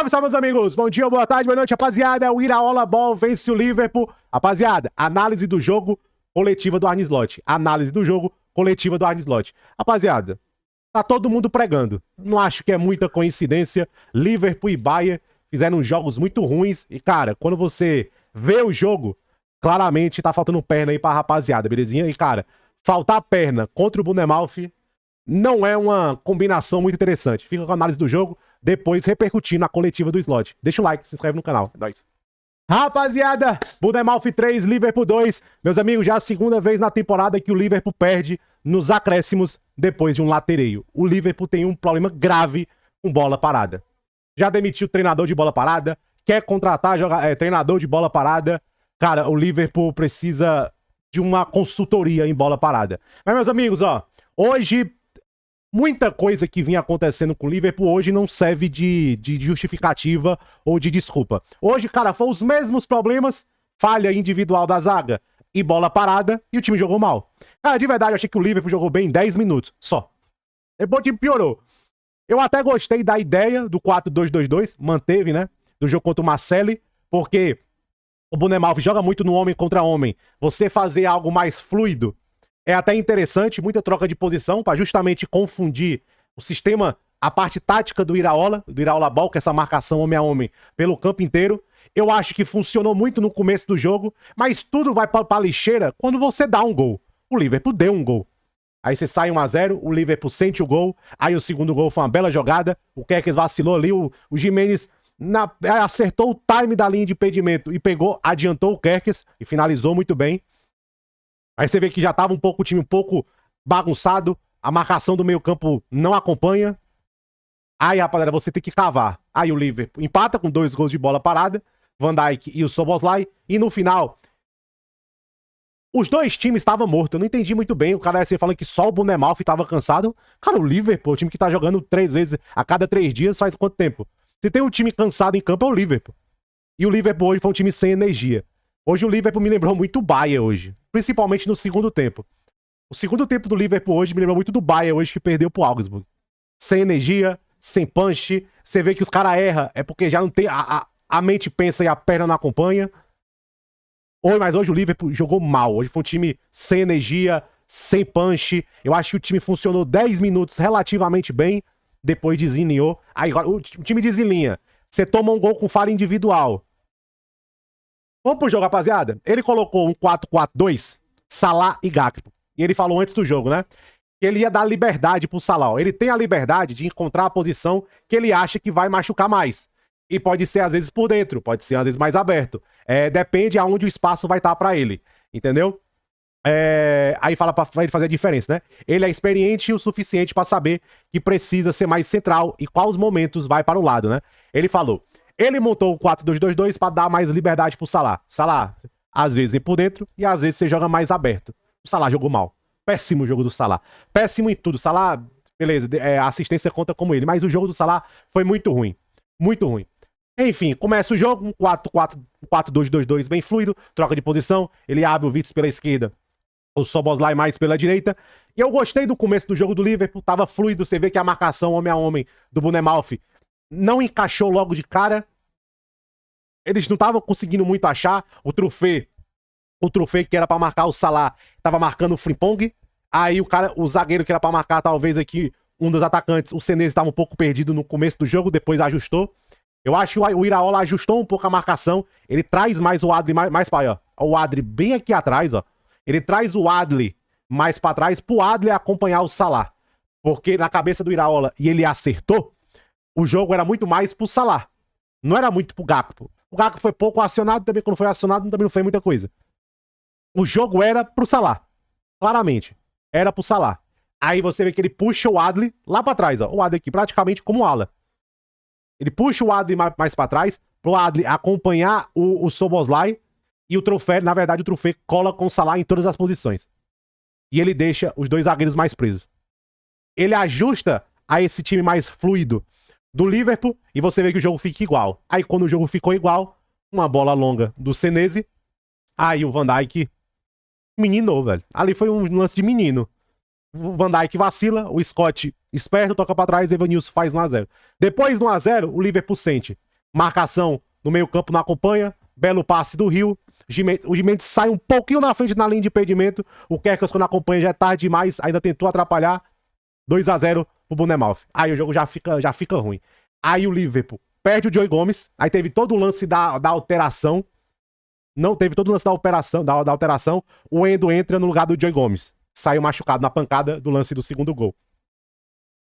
Salve, salve, meus amigos! Bom dia, boa tarde, boa noite, rapaziada. O Iraola Ball vence o Liverpool. Rapaziada, análise do jogo coletiva do Arne Slot. Análise do jogo coletiva do Arne Slot. Rapaziada, tá todo mundo pregando. Não acho que é muita coincidência. Liverpool e Bayern fizeram jogos muito ruins. E, cara, quando você vê o jogo, claramente tá faltando perna aí pra rapaziada, belezinha? E, cara, faltar perna contra o Bournemouth não é uma combinação muito interessante. Fica com a análise do jogo, depois repercutindo na coletiva do Slot. Deixa o like, se inscreve no canal. É nóis. Rapaziada, Bournemouth 3, Liverpool 2. Meus amigos, já é a segunda vez na temporada que o Liverpool perde nos acréscimos depois de um latereio. O Liverpool tem um problema grave com bola parada. Já demitiu o treinador de bola parada, quer contratar treinador de bola parada. Cara, o Liverpool precisa de uma consultoria em bola parada. Mas, meus amigos, ó, hoje muita coisa que vinha acontecendo com o Liverpool hoje não serve de justificativa ou de desculpa. Hoje, cara, foram os mesmos problemas, falha individual da zaga e bola parada, e o time jogou mal. Cara, de verdade, eu achei que o Liverpool jogou bem em 10 minutos, só. Depois o time piorou. Eu até gostei da ideia do 4-2-2-2, manteve, né, do jogo contra o Marseille, porque o Bournemouth joga muito no homem contra homem. Você fazer algo mais fluido é até interessante, muita troca de posição para justamente confundir o sistema, a parte tática do Iraola Ball, que é essa marcação homem a homem pelo campo inteiro. Eu acho que funcionou muito no começo do jogo, mas tudo vai pra lixeira quando você dá um gol. O Liverpool deu um gol. Aí você sai 1-0, o Liverpool sente o gol, aí o segundo gol foi uma bela jogada, o Kerkez vacilou ali, o Gimenez acertou o time da linha de impedimento e adiantou o Kerkez e finalizou muito bem. Aí você vê que já tava o time um pouco bagunçado, a marcação do meio-campo não acompanha. Aí, rapaziada, você tem que cavar. Aí o Liverpool empata com 2 gols de bola parada, Van Dijk e o Szoboszlai, e no final os dois times estavam mortos. Eu não entendi muito bem. O cara assim falando que só o Bournemouth estava cansado. Cara, o Liverpool, o time que tá jogando 3 vezes a cada 3 dias, faz quanto tempo? Se tem um time cansado em campo, é o Liverpool. E o Liverpool hoje foi um time sem energia. Hoje o Liverpool me lembrou muito o Bayern hoje. Principalmente no segundo tempo. O segundo tempo do Liverpool hoje me lembrou muito do Bayern hoje, que perdeu pro Augsburg. Sem energia, sem punch. Você vê que os caras erram, é porque já não tem... A mente pensa e a perna não acompanha. Mas hoje o Liverpool jogou mal. Hoje foi um time sem energia, sem punch. Eu acho que o time funcionou 10 minutos relativamente bem. Depois desalinhou. Aí o time desalinha. Você toma um gol com falha individual. Vamos pro jogo, rapaziada? Ele colocou um 4-4-2, Salah e Gakpo. E ele falou antes do jogo, né? Que ele ia dar liberdade pro Salah. Ele tem a liberdade de encontrar a posição que ele acha que vai machucar mais. E pode ser, às vezes, por dentro. Pode ser, às vezes, mais aberto. Depende aonde o espaço vai estar pra ele. Entendeu? Aí fala pra ele fazer a diferença, né? Ele é experiente o suficiente pra saber que precisa ser mais central e quais momentos vai para o lado, né? Ele falou... Ele montou o 4-2-2-2 pra dar mais liberdade pro Salah. Salah, às vezes, ir por dentro e às vezes você joga mais aberto. O Salah jogou mal. Péssimo o jogo do Salah. Péssimo em tudo. Salah, beleza, a assistência conta como ele, mas o jogo do Salah foi muito ruim. Muito ruim. Enfim, começa o jogo, um 4-2-2-2 bem fluido, troca de posição, ele abre o Vitz pela esquerda, o Szoboszlai mais pela direita. E eu gostei do começo do jogo do Liverpool, tava fluido, você vê que a marcação homem a homem do Bournemouth não encaixou logo de cara. Eles não estavam conseguindo muito achar. O Truffet, que era pra marcar o Salah, tava marcando o Frimpong. Aí o zagueiro que era pra marcar, talvez aqui, um dos atacantes, o Senesi estava um pouco perdido no começo do jogo, depois ajustou. Eu acho que o Iraola ajustou um pouco a marcação. Ele traz mais o Adli mais pra aí, ó. O Adli bem aqui atrás, ó. Ele traz o Adli mais pra trás pro Adli acompanhar o Salah. Porque na cabeça do Iraola, e ele acertou, o jogo era muito mais pro Salah. Não era muito pro Gakpo. O Gakpo foi pouco acionado, também quando foi acionado também não foi muita coisa. O jogo era pro Salah. Claramente. Era pro Salah. Aí você vê que ele puxa o Adli lá pra trás, ó. O Adli aqui praticamente como ala. Ele puxa o Adli mais pra trás, pro Adli acompanhar o Szoboszlai, e o Truffet, na verdade, o Truffet cola com o Salah em todas as posições. E ele deixa os dois zagueiros mais presos. Ele ajusta a esse time mais fluido do Liverpool, e você vê que o jogo fica igual. Aí quando o jogo ficou igual, uma bola longa do Senesi, aí o Van Dijk meninou, velho. Ali foi um lance de menino. O Van Dijk vacila, o Scott esperto, toca pra trás, Evanilson faz 1-0. Depois do 1-0, o Liverpool sente. Marcação no meio campo não acompanha. Belo passe do Rio. O Gimenez sai um pouquinho na frente na linha de impedimento. O Kerkers, quando acompanha, já é tarde demais. Ainda tentou atrapalhar. 2-0 pro Bournemouth. Aí o jogo já fica ruim. Aí o Liverpool perde o Joey Gomes. Aí teve todo o lance da alteração. Não teve todo o lance da alteração. O Endo entra no lugar do Joey Gomes. Saiu machucado na pancada do lance do segundo gol.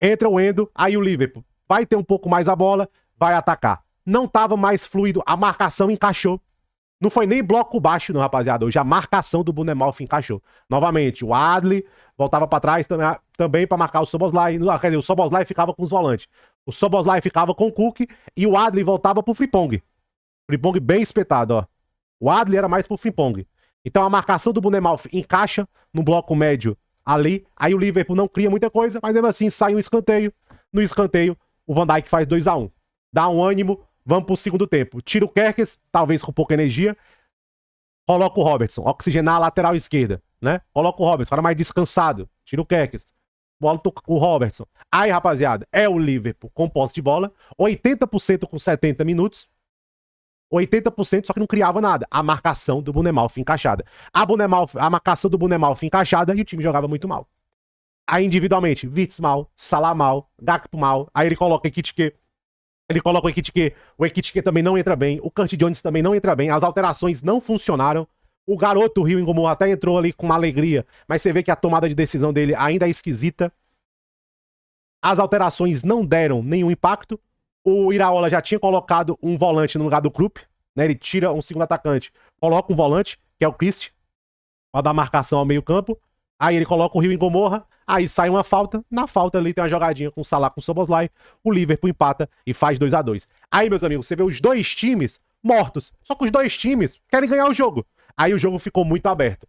Entra o Endo. Aí o Liverpool vai ter um pouco mais a bola. Vai atacar. Não tava mais fluido. A marcação encaixou. Não foi nem bloco baixo, não, rapaziada. Hoje a marcação do Bournemouth encaixou. Novamente, o Adli voltava pra trás também pra marcar o Szoboszlai. Quer dizer, o Szoboszlai ficava com os volantes. O Szoboszlai ficava com o Cook e o Adli voltava pro Frimpong. Frimpong bem espetado, ó. O Adli era mais pro Frimpong. Então a marcação do Bournemouth encaixa no bloco médio ali. Aí o Liverpool não cria muita coisa, mas mesmo assim sai um escanteio. No escanteio, o Van Dijk faz 2-1. Dá um ânimo. Vamos pro segundo tempo. Tira o Kerkers, talvez com pouca energia. Coloca o Robertson. Oxigenar a lateral esquerda, né? Coloca o Robertson, para mais descansado. Tira o Kerkers. Bota o Robertson. Aí, rapaziada, é o Liverpool com posse de bola. 80% com 70 minutos. 80%, só que não criava nada. A marcação do Bournemouth encaixada. A marcação do Bournemouth encaixada e o time jogava muito mal. Aí, individualmente, Wirtz mal, Salah mal, Gakpo mal. Aí ele coloca Ekitike. Ele coloca o Ekitike também não entra bem, o Curtis Jones também não entra bem, as alterações não funcionaram, o garoto Rio Ingomor até entrou ali com uma alegria, mas você vê que a tomada de decisão dele ainda é esquisita. As alterações não deram nenhum impacto, o Iraola já tinha colocado um volante no lugar do Krupp, né? Ele tira um segundo atacante, coloca um volante, que é o Christ, para dar marcação ao meio campo, aí ele coloca o Rio Ingomorra, aí sai uma falta, na falta ali tem uma jogadinha com o Salah, com o Szoboszlai, o Liverpool empata e faz 2-2. Aí, meus amigos, você vê os dois times mortos, só que os dois times querem ganhar o jogo. Aí o jogo ficou muito aberto.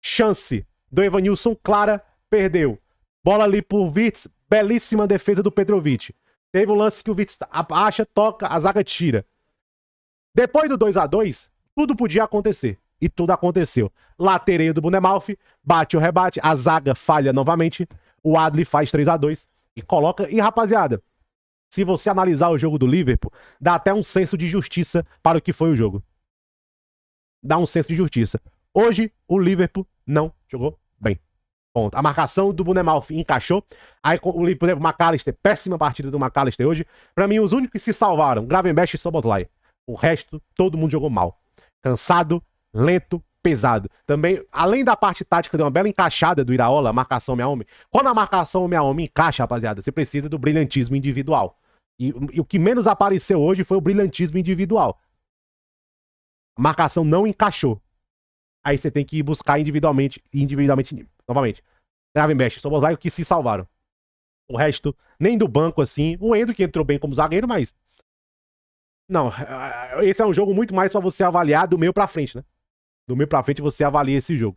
Chance do Evanilson clara, perdeu. Bola ali pro Wirtz, belíssima defesa do Petrovic. Teve um lance que o Wirtz acha, toca, a zaga tira. Depois do 2-2, tudo podia acontecer. E tudo aconteceu. Latereio do Bournemouth, bate o rebate, a zaga falha novamente, o Adli faz 3-2 e coloca... E, rapaziada, se você analisar o jogo do Liverpool, dá até um senso de justiça para o que foi o jogo. Dá um senso de justiça. Hoje, o Liverpool não jogou bem. Ponto. A marcação do Bournemouth encaixou. Aí, por exemplo, o McAllister, péssima partida do McAllister hoje. Pra mim, os únicos que se salvaram, Gravenberch e Szoboszlai. O resto, todo mundo jogou mal. Cansado, lento, pesado. Também, além da parte tática, deu uma bela encaixada do Iraola, marcação homem-a-homem. Quando a marcação homem-a-homem encaixa, rapaziada, você precisa do brilhantismo individual. E o que menos apareceu hoje foi o brilhantismo individual. A marcação não encaixou. Aí você tem que ir buscar individualmente novamente. Gravenberch e Szoboszlai, que se salvaram. O resto, nem do banco, assim. O Endo, que entrou bem como zagueiro, mas... Não, esse é um jogo muito mais pra você avaliar do meio pra frente, né? Do meio pra frente você avalia esse jogo.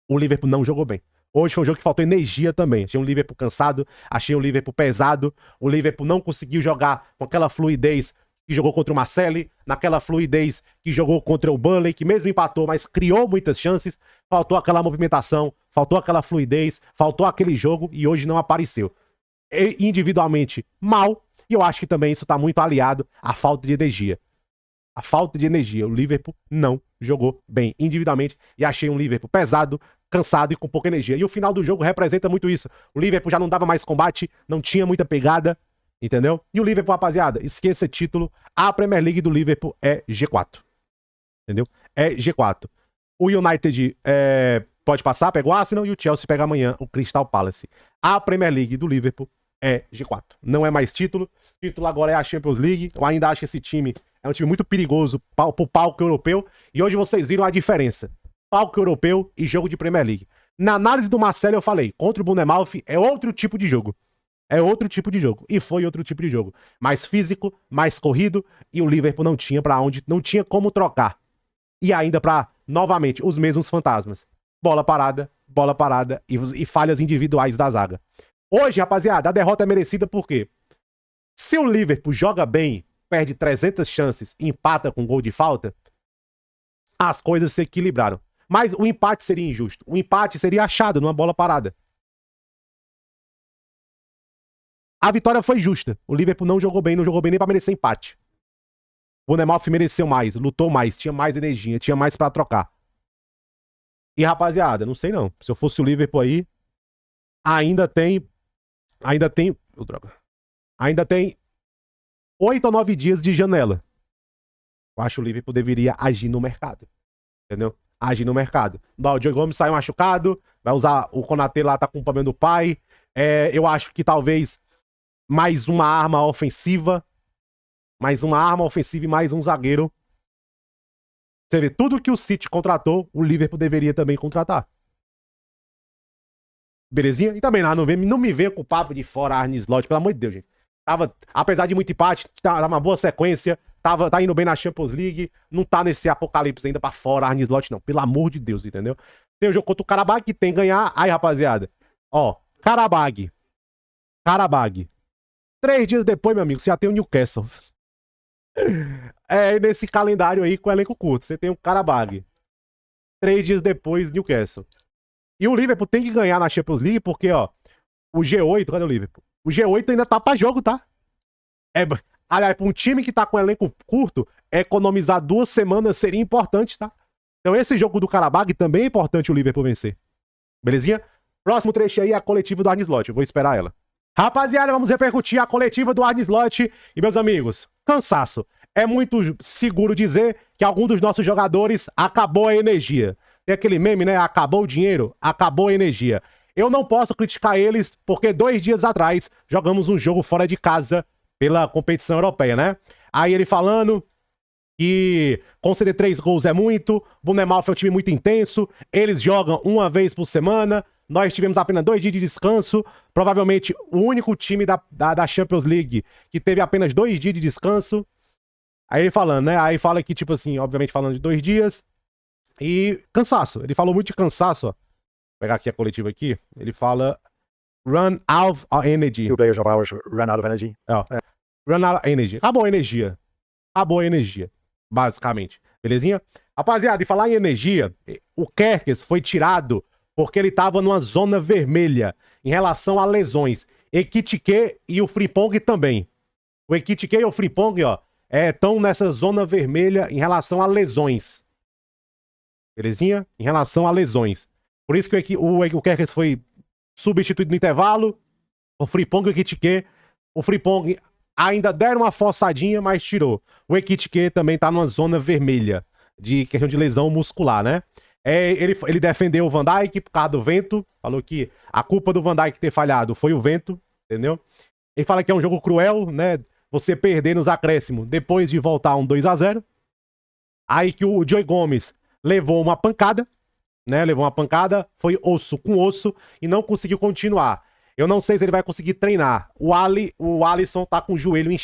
O Liverpool não jogou bem. Hoje foi um jogo que faltou energia também. Achei um Liverpool cansado, achei um Liverpool pesado. O Liverpool não conseguiu jogar com aquela fluidez que jogou contra o Marseille, naquela fluidez que jogou contra o Burnley, que mesmo empatou, mas criou muitas chances. Faltou aquela movimentação, faltou aquela fluidez, faltou aquele jogo e hoje não apareceu. Individualmente, mal. E eu acho que também isso tá muito aliado à falta de energia. A falta de energia. O Liverpool não jogou bem individualmente e achei um Liverpool pesado, cansado e com pouca energia. E o final do jogo representa muito isso. O Liverpool já não dava mais combate, não tinha muita pegada, entendeu? E o Liverpool, rapaziada, esqueça título. A Premier League do Liverpool é G4. Entendeu? É G4. O United pode passar, pega o Arsenal, e o Chelsea pega amanhã o Crystal Palace. A Premier League do Liverpool é G4. Não é mais título. Título agora é a Champions League. Eu ainda acho que esse time é um time muito perigoso pro palco europeu. E hoje vocês viram a diferença. Palco europeu e jogo de Premier League. Na análise do Marcelo eu falei, contra o Bournemouth é outro tipo de jogo. É outro tipo de jogo. E foi outro tipo de jogo. Mais físico, mais corrido. E o Liverpool não tinha pra onde, não tinha como trocar. E ainda pra, novamente, os mesmos fantasmas. Bola parada e falhas individuais da zaga. Hoje, rapaziada, a derrota é merecida por quê? Se o Liverpool joga bem, perde 300 chances e empata com gol de falta, as coisas se equilibraram. Mas o empate seria injusto. O empate seria achado numa bola parada. a vitória foi justa. O Liverpool não jogou bem nem pra merecer empate. O Bournemouth mereceu mais, lutou mais, tinha mais energia, tinha mais pra trocar. E, rapaziada, não sei não. Se eu fosse o Liverpool aí, ainda tem 8 ou 9 dias de janela. Eu acho que o Liverpool deveria agir no mercado. Entendeu? Agir no mercado. O Joe Gomes saiu machucado, vai usar o Konaté lá, tá com o problema do pai. Eu acho que talvez mais uma arma ofensiva. Mais uma arma ofensiva e mais um zagueiro. Você vê, tudo que o City contratou, o Liverpool deveria também contratar. Belezinha? E também não me venha com o papo de fora Arne Slot, pelo amor de Deus, gente. Apesar de muito empate, tava uma boa sequência, tá indo bem na Champions League, não tá nesse apocalipse ainda pra fora Arne Slot, não. Pelo amor de Deus, entendeu? Tem o jogo contra o Karabag que tem que ganhar. Aí, rapaziada, ó, Karabag. 3 dias depois, meu amigo, você já tem o Newcastle. Nesse calendário aí com o elenco curto. Você tem o Karabag. 3 dias depois, Newcastle. E o Liverpool tem que ganhar na Champions League, porque, ó, o G8, cadê o Liverpool? O G8 ainda tá pra jogo, tá? Aliás, pra um time que tá com elenco curto, economizar 2 semanas seria importante, tá? Então esse jogo do Karabag também é importante o Liverpool vencer. Belezinha? Próximo trecho aí é a coletiva do Arne Slot. Eu vou esperar ela. Rapaziada, vamos repercutir a coletiva do Arne Slot. E, meus amigos, cansaço. É muito seguro dizer que algum dos nossos jogadores acabou a energia. Tem aquele meme, né? Acabou o dinheiro, acabou a energia. Eu não posso criticar eles porque 2 dias atrás jogamos um jogo fora de casa pela competição europeia, né? Aí ele falando que conceder 3 gols é muito, Bournemouth é um time muito intenso, eles jogam uma vez por semana, nós tivemos apenas 2 dias de descanso, provavelmente o único time da Champions League que teve apenas 2 dias de descanso. Aí ele falando, né? Aí fala que, tipo assim, obviamente falando de 2 dias e cansaço. Ele falou muito de cansaço, ó. Vou pegar aqui a coletiva aqui. Ele fala run out of energy. 2 players of ours ran out of energy. Run out of energy. Acabou a energia. Acabou a energia, basicamente. Belezinha? Rapaziada, e falar em energia, o Kerkez foi tirado porque ele tava numa zona vermelha em relação a lesões. Ekitike e o Frimpong também. O Ekitike e o Frimpong, ó, estão nessa zona vermelha em relação a lesões. Belezinha? Em relação a lesões. Por isso que o Kerkez foi substituído no intervalo. O Frimpong e o Ekitike. O Frimpong ainda deram uma forçadinha, mas tirou. O Ekitike também tá numa zona vermelha de questão de lesão muscular, né? Ele defendeu o Van Dijk por causa do vento. Falou que a culpa do Van Dijk ter falhado foi o vento, entendeu? Ele fala que é um jogo cruel, né? Você perder nos acréscimos depois de voltar um 2-0. Aí que o Joe Gomes levou uma pancada, né? Levou uma pancada, foi osso com osso e não conseguiu continuar. Eu não sei se ele vai conseguir treinar. O Alisson tá com o joelho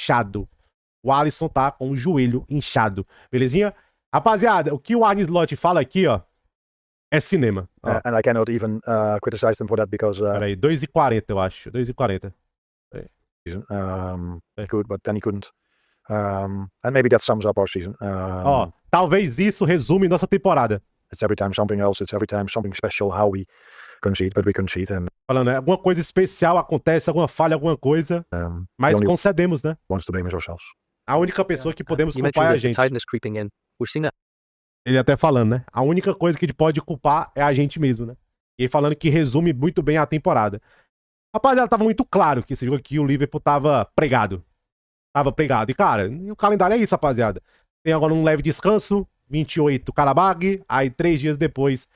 inchado. Belezinha? Rapaziada, o que o Arne Slot fala aqui, ó, é cinema. And I cannot even criticize them for that because... Peraí, 2h40, eu acho. 2h40. Good, but then he couldn't. And maybe that sums up our season. Ó, talvez isso resume nossa temporada. It's every time something else. It's every time something special how we concede, but we concede. And falando, alguma coisa especial acontece, alguma falha, alguma coisa, mas concedemos, né? Wants to blame is ourselves. A única pessoa que podemos culpar é a gente. Ele até falando, né? A única coisa que ele pode culpar é a gente mesmo, né? E ele falando que resume muito bem a temporada. Rapaziada, tava muito claro que esse jogo aqui, o Liverpool tava pregado. E, cara, o calendário é isso, rapaziada. Tem agora um leve descanso, 28 Karabag, aí 3 dias depois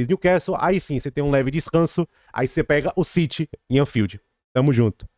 Newcastle, aí sim, você tem um leve descanso, aí você pega o City em Anfield. Tamo junto.